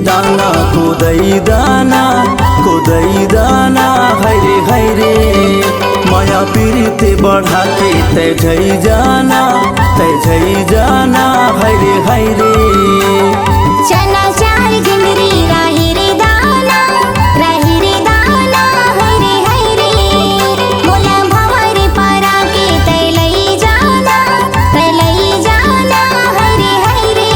दाना कोदई दाना हाय रे माया पीरिते बढ़ा के तय झई जाना हाय रे चना चार गिंदरी राही रे दाना हाय रे मोला भंवर परा के तय लई जाना हाय रे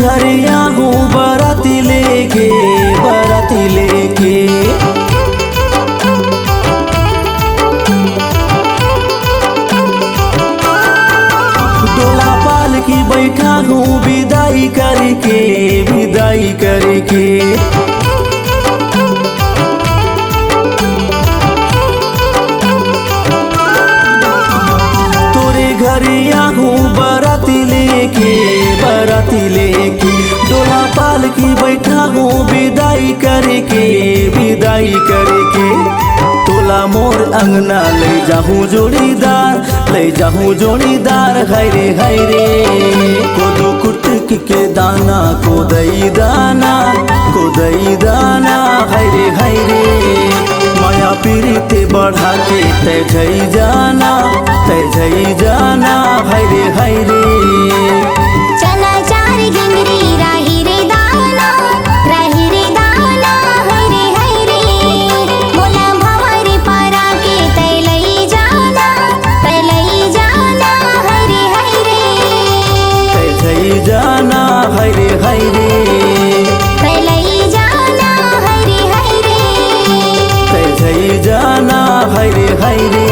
घरे आगू बराती लेके डोला पाल की बैठा हूँ विदाई करके तोरे घरे आगू बराती लेके डोला पाल की बैठा हूँ विदाई करके तोला मोर अंगना ले जाहूँ जोड़ीदार हाय रे कोदो कुटक के दाना कोदई दाना हाय रे माया पीरिते बढ़ा के तय झई जाना हाय रे चना चार गिंदरी राही रे दाना हाय रे मोला भंवर परा के तय लई जाना हाय रे तय झई जाना हाय रे तय लई जाना हाय रे तय झई जाना हाय रे